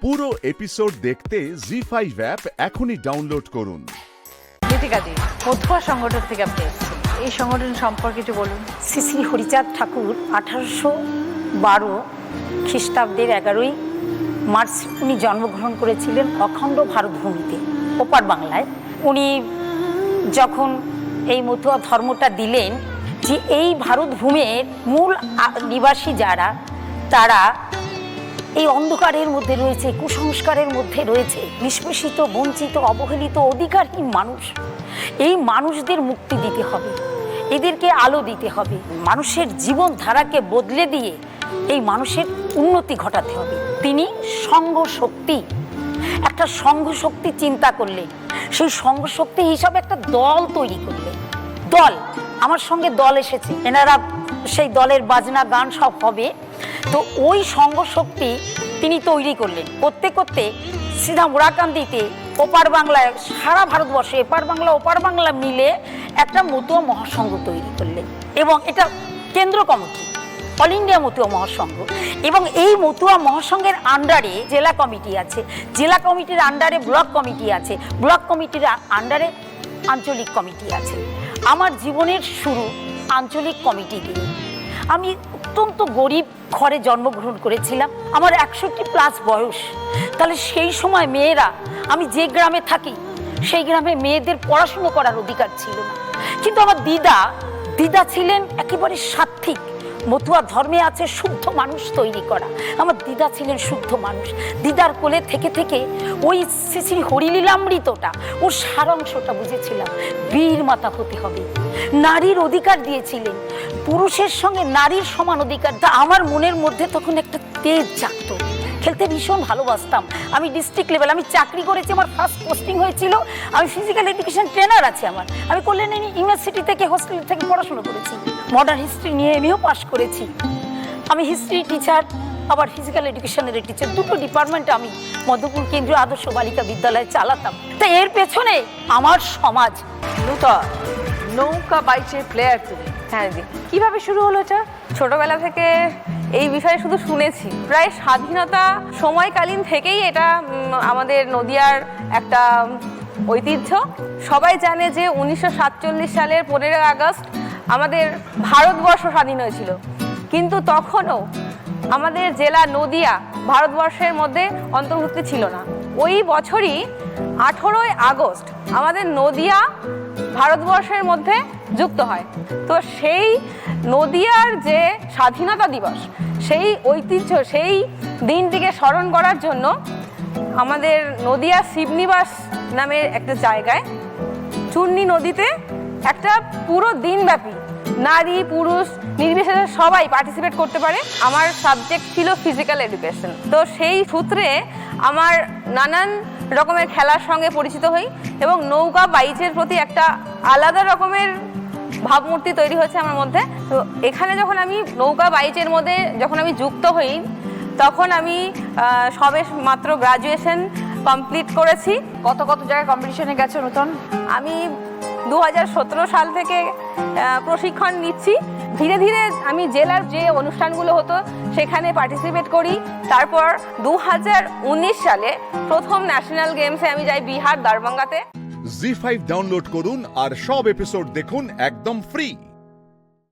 পুরো এপিসোড দেখতে জি5 অ্যাপ এখনই ডাউনলোড করুন। গীতিকাদি মথুয়া সংগঠন থেকে আপনি এসেছেন, এই সংগঠন সম্পর্কে একটু বলুন। শ্রী শ্রী হরিচাঁদ ঠাকুর 1812 খ্রিস্টাব্দের 11ই মার্চ উনি জন্মগ্রহণ করেছিলেন অখণ্ড ভারত ভূমিতে, ওপার বাংলায়। উনি যখন এই মতুয়া ধর্মটা দিলেন, যে এই ভারত ভূমির মূল নিবাসী যারা, তারা এই অন্ধকারের মধ্যে রয়েছে, কুসংস্কারের মধ্যে রয়েছে, নিষ্পেষিত, বঞ্চিত, অবহেলিত, অধিকারহীন মানুষ। এই মানুষদের মুক্তি দিতে হবে, এদেরকে আলো দিতে হবে, মানুষের জীবনধারাকে বদলে দিয়ে এই মানুষের উন্নতি ঘটাতে হবে। তিনি সংঘ শক্তি, একটা সংঘ শক্তি চিন্তা করলেন। সেই সংঘ শক্তি হিসাবে একটা দল তৈরি করলেন। দল, আমার সঙ্গে দল এসেছে, এনারা সেই দলের বাজনা গান সব হবে। তো ওই সংঘ শক্তি তিনি তৈরি করলেন। করতে করতে সিধা মোড়াকান্দিতে ওপার বাংলায়, সারা ভারতবর্ষে এপার বাংলা ওপার বাংলা মিলে একটা মতুয়া মহাসংঘ তৈরি করলেন। এবং এটা কেন্দ্র কমিটি, অল ইন্ডিয়া মতুয়া মহাসংঘ। এবং এই মতুয়া মহাসংঘের আন্ডারে জেলা কমিটি আছে, জেলা কমিটির আন্ডারে ব্লক কমিটি আছে, ব্লক কমিটির আন্ডারে আঞ্চলিক কমিটি আছে। আমার জীবনের শুরু আঞ্চলিক কমিটি দিয়ে। আমি অত্যন্ত গরিব ঘরে জন্মগ্রহণ করেছিলাম, আমার 61+ বয়স। তাহলে সেই সময় মেয়েরা, আমি যে গ্রামে থাকি সেই গ্রামে মেয়েদের পড়াশুনো করার অধিকার ছিল না। কিন্তু আমার দিদা ছিলেন একেবারে সাত্ত্বিক, মতুয়া ধর্মে আছে শুদ্ধ মানুষ তৈরি করা। আমার দিদা ছিলেন শুদ্ধ মানুষ। দিদার কোলে থেকে থেকে ওই শ্রী শ্রী হরিলীলামৃতটা, ওর সারাংশটা বুঝেছিলাম। বীর মাতা হতে হবে, নারীর অধিকার দিয়েছিলেন, পুরুষের সঙ্গে নারীর সমান অধিকার। তা আমার মনের মধ্যে তখন একটা তেজ জাগতো। খেলতে ভীষণ ভালোবাসতাম। আমি ডিস্ট্রিক্ট লেভেল, আমি চাকরি করেছি, আমার ফার্স্ট পোস্টিং হয়েছিল। আমি ফিজিক্যাল এডুকেশন ট্রেনার আছি আমার। আমি কল্যাণী ইউনিভার্সিটি থেকে হোস্টেল থেকে পড়াশোনা করেছি, মডার্ন হিস্ট্রি নিয়ে এমএও পাস করেছি। আমি হিস্ট্রি টিচার, আবার ফিজিক্যাল এডুকেশনের টিচার, দুটো ডিপার্টমেন্টে আমি মধ্যপুর কেন্দ্রীয় আদর্শ বালিকা বিদ্যালয়ে চালাতাম। তা এর পেছনে আমার সমাজ। নৌকা বাইচের প্লেয়ার তুমি। হ্যাঁ দিদি, কিভাবে শুরু হলো এটা? ছোটবেলা থেকে এই বিষয়ে শুধু শুনেছি। প্রায় স্বাধীনতা সময়কালীন থেকেই এটা আমাদের নদিয়ার একটা ঐতিহ্য। সবাই জানে যে 1947 সালের 15 আগস্ট আমাদের ভারতবর্ষ স্বাধীন হয়েছিল, কিন্তু তখনও আমাদের জেলা নদিয়া ভারতবর্ষের মধ্যে অন্তর্ভুক্ত ছিল না। ওই বছরই 18ই আগস্ট আমাদের নদিয়া ভারতবর্ষের মধ্যে যুক্ত হয়। তো সেই নদিয়ার যে স্বাধীনতা দিবস, সেই ঐতিহ্য, সেই দিনটিকে স্মরণ করার জন্য আমাদের নদিয়া শিবনিবাস নামের একটা জায়গায় চূর্ণী নদীতে একটা পুরো দিনব্যাপী নারী পুরুষ নির্বিশেষে সবাই পার্টিসিপেট করতে পারে। আমার সাবজেক্ট ছিল ফিজিক্যাল এডুকেশন। তো সেই সূত্রে আমার নানান রকমের খেলার সঙ্গে পরিচিত হই এবং নৌকা বাইচের প্রতি একটা আলাদা রকমের ভাবমূর্তি তৈরি হয়েছে আমার মধ্যে। তো এখানে যখন আমি নৌকা বাইচের মধ্যে যখন আমি যুক্ত হই, তখন আমি সবে মাত্র গ্রাজুয়েশন কমপ্লিট করেছি। কত জায়গায় কম্পিটিশনে গেছো নতুন? আমি 2017 সাল থেকে প্রশিক্ষণ নিচ্ছি। ধীরে ধীরে আমি জেলার যে অনুষ্ঠানগুলো হতো সেখানে পার্টিসিপেট করি। তারপর 2019 সালে প্রথম ন্যাশনাল গেমসে আমি যাই বিহার দারভাঙ্গাতে। জি5 ডাউনলোড করুন আর সব এপিসোড দেখুন একদম ফ্রি।